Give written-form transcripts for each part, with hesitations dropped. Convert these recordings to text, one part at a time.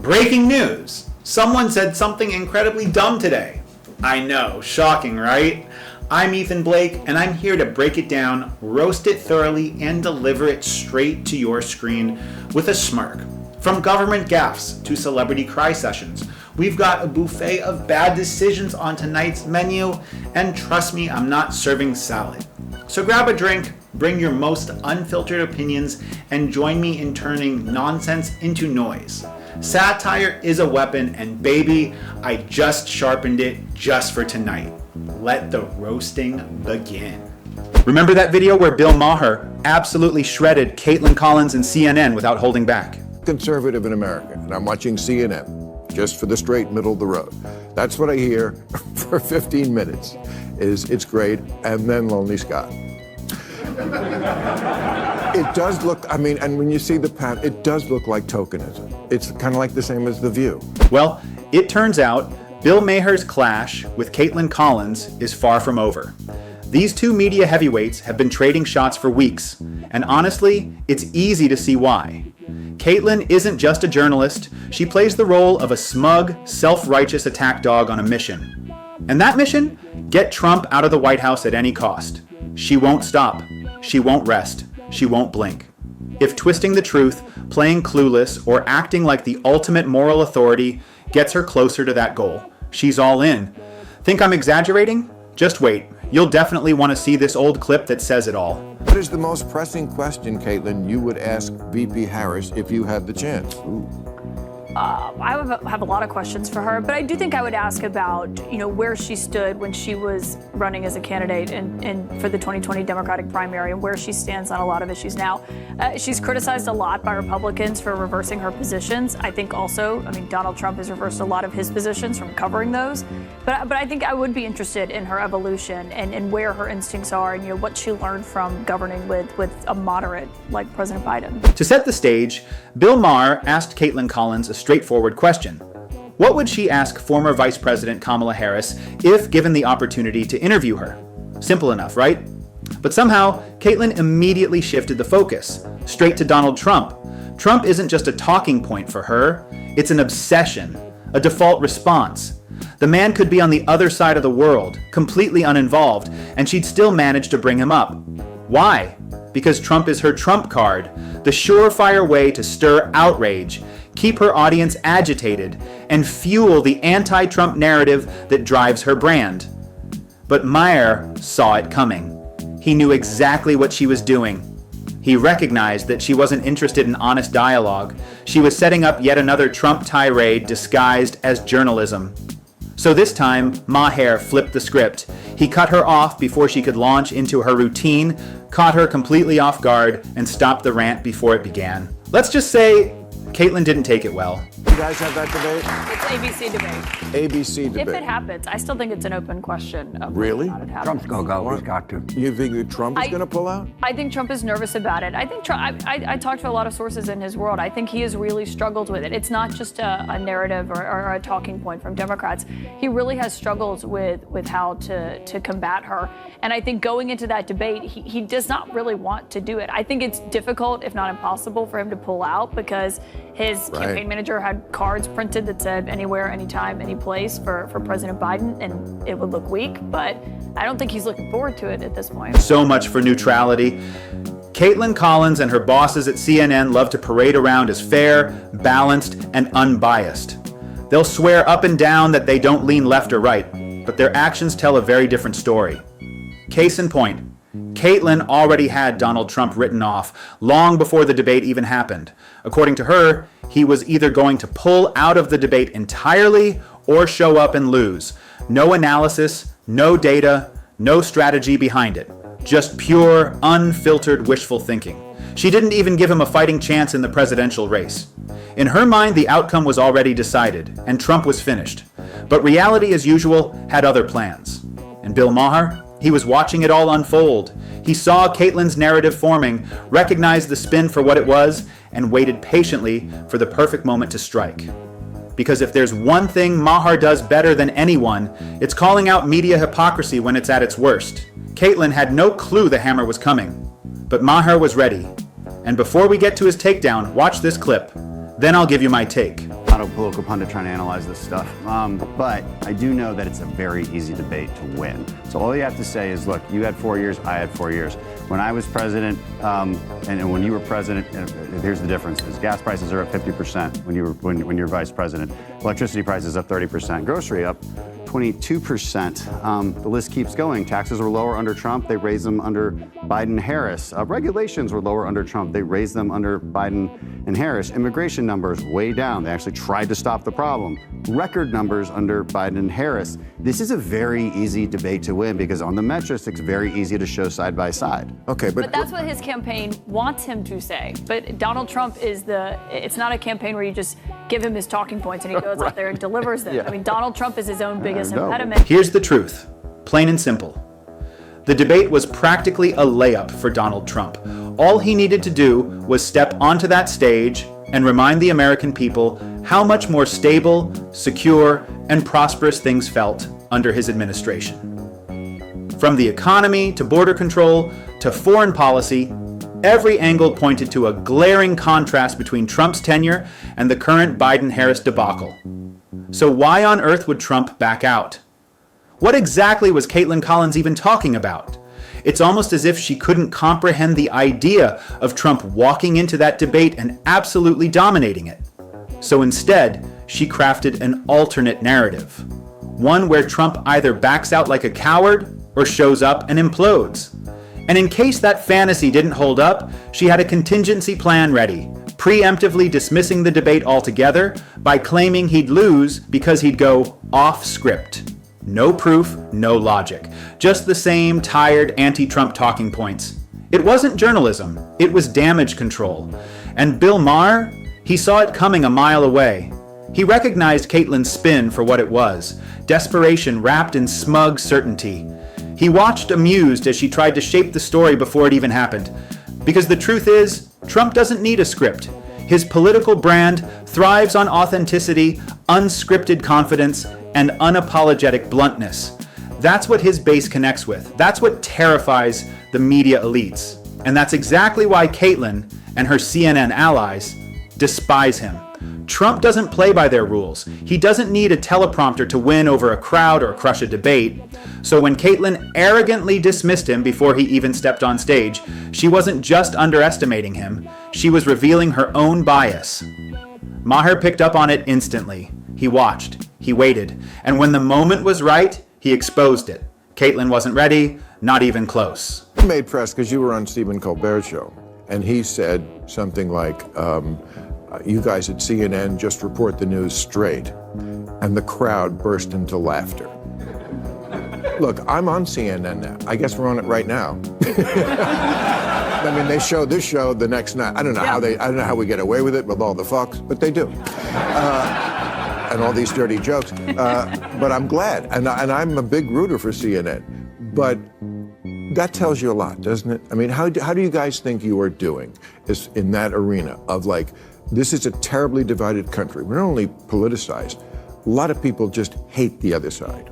Breaking news! Someone said something incredibly dumb today. I know, shocking, right? I'm Ethan Blake, and I'm here to break it down, roast it thoroughly, and deliver it straight to your screen with a smirk. From government gaffes to celebrity cry sessions, we've got a buffet of bad decisions on tonight's menu, and trust me, I'm not serving salad. So grab a drink, bring your most unfiltered opinions, and join me in turning nonsense into noise. Satire is a weapon, and baby, I just sharpened it just for tonight. Let the roasting begin. Remember that video where Bill Maher absolutely shredded Kaitlan Collins and CNN without holding back? Conservative in America, and I'm watching CNN just for the straight middle of the road. That's what I hear for 15 minutes. It's great, and then Lonely Scott. It does look, and when you see the path, it does look like tokenism. It's kind of like the same as The View. Well, it turns out Bill Maher's clash with Kaitlan Collins is far from over. These two media heavyweights have been trading shots for weeks, and honestly, it's easy to see why. Kaitlan isn't just a journalist, she plays the role of a smug, self-righteous attack dog on a mission. And that mission? Get Trump out of the White House at any cost. She won't stop. She won't rest. She won't blink. If twisting the truth, playing clueless, or acting like the ultimate moral authority gets her closer to that goal, she's all in. Think I'm exaggerating? Just wait. You'll definitely want to see this old clip that says it all. What is the most pressing question, Kaitlan, you would ask VP Harris if you had the chance? I have a lot of questions for her, but I do think I would ask about, where she stood when she was running as a candidate and for the 2020 Democratic primary and where she stands on a lot of issues now. She's criticized a lot by Republicans for reversing her positions. I think also, Donald Trump has reversed a lot of his positions from covering those. But I think I would be interested in her evolution and where her instincts are and what she learned from governing with a moderate like President Biden. To set the stage, Bill Maher asked Kaitlan Collins a straightforward question. What would she ask former Vice President Kamala Harris if given the opportunity to interview her? Simple enough, right? But somehow, Kaitlan immediately shifted the focus, straight to Donald Trump. Trump isn't just a talking point for her, it's an obsession, a default response. The man could be on the other side of the world, completely uninvolved, and she'd still manage to bring him up. Why? Because Trump is her trump card, the surefire way to stir outrage, keep her audience agitated, and fuel the anti-Trump narrative that drives her brand. But Maher saw it coming. He knew exactly what she was doing. He recognized that she wasn't interested in honest dialogue. She was setting up yet another Trump tirade disguised as journalism. So this time, Maher flipped the script. He cut her off before she could launch into her routine, caught her completely off guard, and stopped the rant before it began. Let's just say Kaitlan didn't take it well. You guys have that debate? It's ABC debate. ABC debate. If it happens, I still think it's an open question. Really? Trump's going to go. He's got to. You think that Trump is going to pull out? I think Trump is nervous about it. I think Trump, I talked to a lot of sources in his world. I think he has really struggled with it. It's not just a narrative or a talking point from Democrats. He really has struggled with how to combat her. And I think going into that debate, he does not really want to do it. I think it's difficult, if not impossible, for him to pull out because his campaign manager had cards printed that said anywhere, anytime, any place for President Biden, and it would look weak, but I don't think he's looking forward to it at this point. So much for neutrality. Kaitlan Collins and her bosses at CNN love to parade around as fair, balanced, and unbiased. They'll swear up and down that they don't lean left or right, but their actions tell a very different story. Case in point, Kaitlan already had Donald Trump written off long before the debate even happened. According to her, he was either going to pull out of the debate entirely or show up and lose. No analysis, no data, no strategy behind it. Just pure, unfiltered wishful thinking. She didn't even give him a fighting chance in the presidential race. In her mind, the outcome was already decided, and Trump was finished. But reality, as usual, had other plans. And Bill Maher? He was watching it all unfold. He saw Kaitlan's narrative forming, recognized the spin for what it was, and waited patiently for the perfect moment to strike. Because if there's one thing Maher does better than anyone, it's calling out media hypocrisy when it's at its worst. Kaitlan had no clue the hammer was coming, but Maher was ready. And before we get to his takedown, watch this clip. Then I'll give you my take. Not a political pundit trying to analyze this stuff. But I do know that it's a very easy debate to win. So all you have to say is, look, you had 4 years, I had 4 years. When I was president, and when you were president, here's the difference: is gas prices are up 50% when you're vice president. Electricity prices up 30%. Grocery up 22%. The list keeps going. Taxes were lower under Trump. They raised them under Biden-Harris. Regulations were lower under Trump. They raised them under Biden and Harris. Immigration numbers way down. They actually tried to stop the problem. Record numbers under Biden and Harris. This is a very easy debate to win because on the metrics, it's very easy to show side by side. Okay, but that's what his campaign wants him to say. But Donald Trump it's not a campaign where you just give him his talking points and he goes out there and delivers them. Yeah. I mean, Donald Trump is his own biggest impediment. Here's the truth, plain and simple. The debate was practically a layup for Donald Trump. All he needed to do was step onto that stage and remind the American people how much more stable, secure, and prosperous things felt under his administration. From the economy to border control to foreign policy, every angle pointed to a glaring contrast between Trump's tenure and the current Biden-Harris debacle. So why on earth would Trump back out? What exactly was Kaitlan Collins even talking about? It's almost as if she couldn't comprehend the idea of Trump walking into that debate and absolutely dominating it. So instead, she crafted an alternate narrative. One where Trump either backs out like a coward or shows up and implodes. And in case that fantasy didn't hold up, she had a contingency plan ready, preemptively dismissing the debate altogether by claiming he'd lose because he'd go off script. No proof, no logic. Just the same tired anti-Trump talking points. It wasn't journalism, it was damage control. And Bill Maher, he saw it coming a mile away. He recognized Kaitlan's spin for what it was, desperation wrapped in smug certainty. He watched amused as she tried to shape the story before it even happened. Because the truth is, Trump doesn't need a script. His political brand thrives on authenticity, unscripted confidence, and unapologetic bluntness. That's what his base connects with. That's what terrifies the media elites. And that's exactly why Kaitlan and her CNN allies despise him. Trump doesn't play by their rules. He doesn't need a teleprompter to win over a crowd or crush a debate. So when Kaitlan arrogantly dismissed him before he even stepped on stage, she wasn't just underestimating him, she was revealing her own bias. Maher picked up on it instantly. He watched, he waited, and when the moment was right, he exposed it. Kaitlan wasn't ready, not even close. You made press because you were on Stephen Colbert's show, and he said something like, you guys at CNN just report the news straight. And the crowd burst into laughter. Look, I'm on CNN now. I guess we're on it right now. I mean, they show this show the next night. I don't know how we get away with it with all the fucks, but they do. And all these dirty jokes. But I'm glad, and I'm a big rooter for CNN. But that tells you a lot, doesn't it? I mean, how do you guys think you are doing in that arena of like, this is a terribly divided country. We're not only politicized, a lot of people just hate the other side.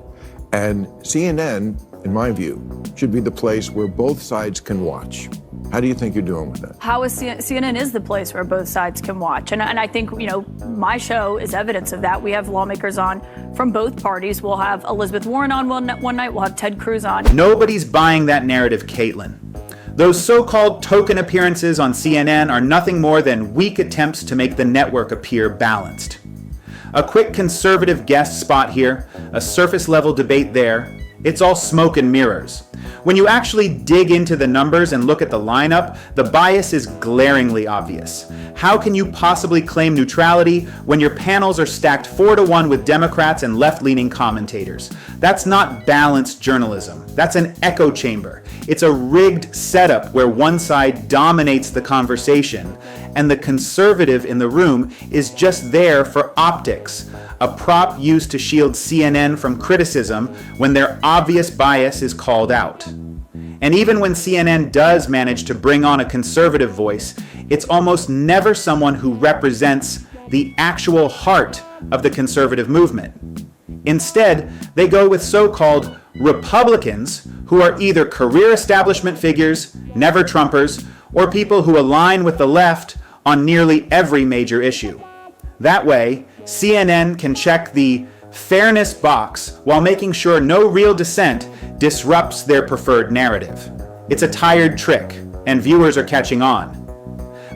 And CNN, in my view, should be the place where both sides can watch. How do you think you're doing with that? CNN is the place where both sides can watch. And I think, my show is evidence of that. We have lawmakers on from both parties. We'll have Elizabeth Warren on one night. We'll have Ted Cruz on. Nobody's buying that narrative, Kaitlan. Those so-called token appearances on CNN are nothing more than weak attempts to make the network appear balanced. A quick conservative guest spot here, a surface-level debate there. It's all smoke and mirrors. When you actually dig into the numbers and look at the lineup, the bias is glaringly obvious. How can you possibly claim neutrality when your panels are stacked 4-1 with Democrats and left-leaning commentators? That's not balanced journalism. That's an echo chamber. It's a rigged setup where one side dominates the conversation, and the conservative in the room is just there for optics, a prop used to shield CNN from criticism when their obvious bias is called out. And even when CNN does manage to bring on a conservative voice, it's almost never someone who represents the actual heart of the conservative movement. Instead, they go with so-called Republicans who are either career establishment figures, never Trumpers, or people who align with the left on nearly every major issue. That way, CNN can check the fairness box while making sure no real dissent disrupts their preferred narrative. It's a tired trick, and viewers are catching on.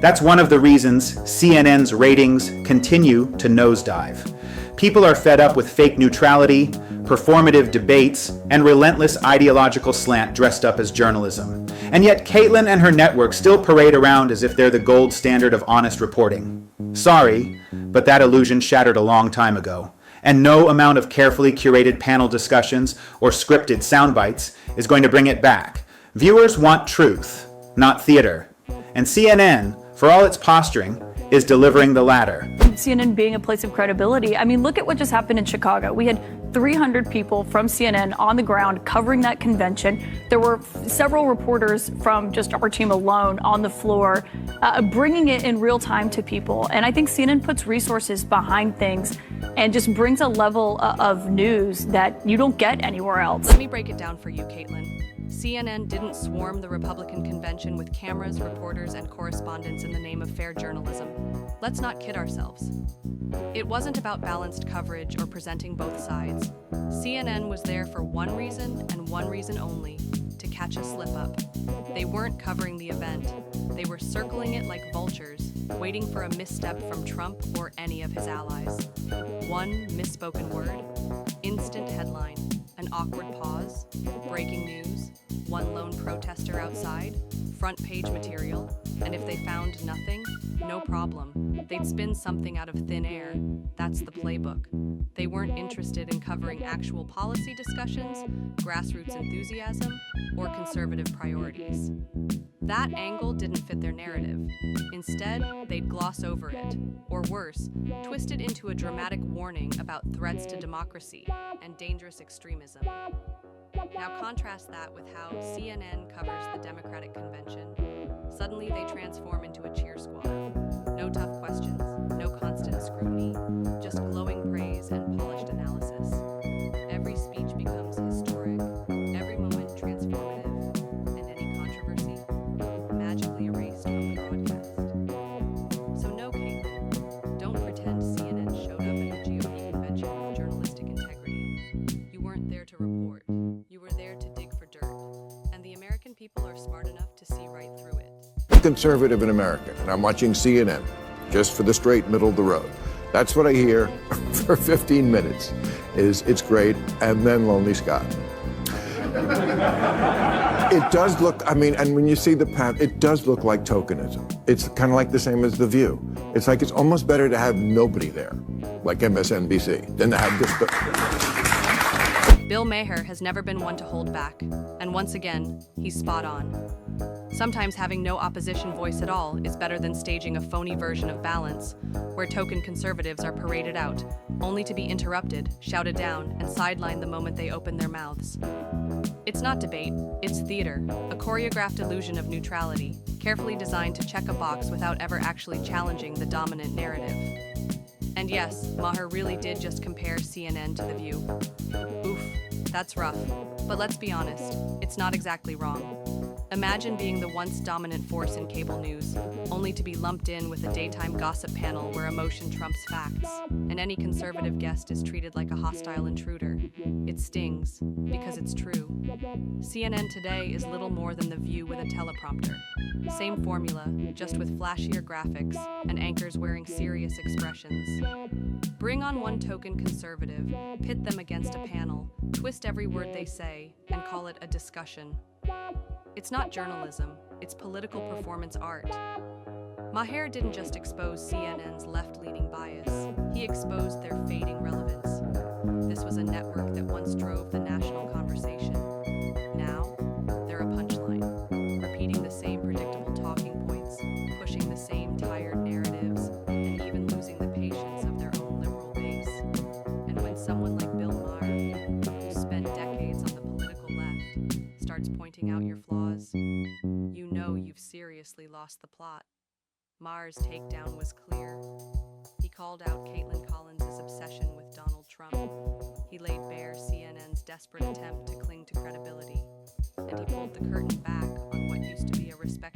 That's one of the reasons CNN's ratings continue to nosedive. People are fed up with fake neutrality, performative debates, and relentless ideological slant dressed up as journalism. And yet Kaitlan and her network still parade around as if they're the gold standard of honest reporting. Sorry, but that illusion shattered a long time ago. And no amount of carefully curated panel discussions or scripted sound bites is going to bring it back. Viewers want truth, not theater. And CNN, for all its posturing, is delivering the latter. CNN being a place of credibility. I mean, look at what just happened in Chicago. We had 300 people from CNN on the ground covering that convention. There were several reporters from just our team alone on the floor, bringing it in real time to people. And I think CNN puts resources behind things and just brings a level of news that you don't get anywhere else. Let me break it down for you, Kaitlan. CNN didn't swarm the Republican convention with cameras, reporters, and correspondents in the name of fair journalism. Let's not kid ourselves. It wasn't about balanced coverage or presenting both sides. CNN was there for one reason and one reason only, to catch a slip-up. They weren't covering the event. They were circling it like vultures, waiting for a misstep from Trump or any of his allies. One misspoken word, instant headline, an awkward pause, breaking news, one lone protester outside, front page material, and if they found nothing, no problem. They'd spin something out of thin air. That's the playbook. They weren't interested in covering actual policy discussions, grassroots enthusiasm, or conservative priorities. That angle didn't fit their narrative. Instead, they'd gloss over it, or worse, twist it into a dramatic warning about threats to democracy and dangerous extremism. Now contrast that with how CNN covers the Democratic convention. Suddenly they transform into a cheer squad. No tough questions, no constant scrutiny, just glowing praise and polished analysis. Every speech becomes historic, every moment transformative, and any controversy magically erased from the broadcast. So no, Kaitlan, don't pretend CNN showed up at the GOP convention with journalistic integrity. You weren't there to report. You were there to dig for dirt, and the American people are smart enough to see right through it. Conservative in America, and I'm watching CNN just for the straight middle of the road. That's what I hear for 15 minutes. It's great, and then Lonely Scott. It does look, I mean, and when you see the path, it does look like tokenism. It's kind of like the same as The View. It's like it's almost better to have nobody there, like MSNBC, than to have this. Bill Maher has never been one to hold back, and once again, he's spot on. Sometimes having no opposition voice at all is better than staging a phony version of balance, where token conservatives are paraded out, only to be interrupted, shouted down, and sidelined the moment they open their mouths. It's not debate, it's theater, a choreographed illusion of neutrality, carefully designed to check a box without ever actually challenging the dominant narrative. And yes, Maher really did just compare CNN to The View. Oof, that's rough. But let's be honest, it's not exactly wrong. Imagine being the once dominant force in cable news, only to be lumped in with a daytime gossip panel where emotion trumps facts, and any conservative guest is treated like a hostile intruder. It stings, because it's true. CNN today is little more than The View with a teleprompter. Same formula, just with flashier graphics and anchors wearing serious expressions. Bring on one token conservative, pit them against a panel, twist every word they say, and call it a discussion. It's not journalism, it's political performance art. Maher didn't just expose CNN's left-leaning bias, he exposed their fading relevance. This was a network that once drove the national conversation. Now, they're a punchline, repeating the same predictable talking points, pushing the same tired narratives, and even losing the patience of their own liberal base. And when someone like Bill Maher, who spent decades on the political left, starts pointing out your flaws, you know you've seriously lost the plot. Maher's takedown was clear. He called out Kaitlan Collins' obsession with Donald Trump. He laid bare CNN's desperate attempt to cling to credibility. And he pulled the curtain back on what used to be a respected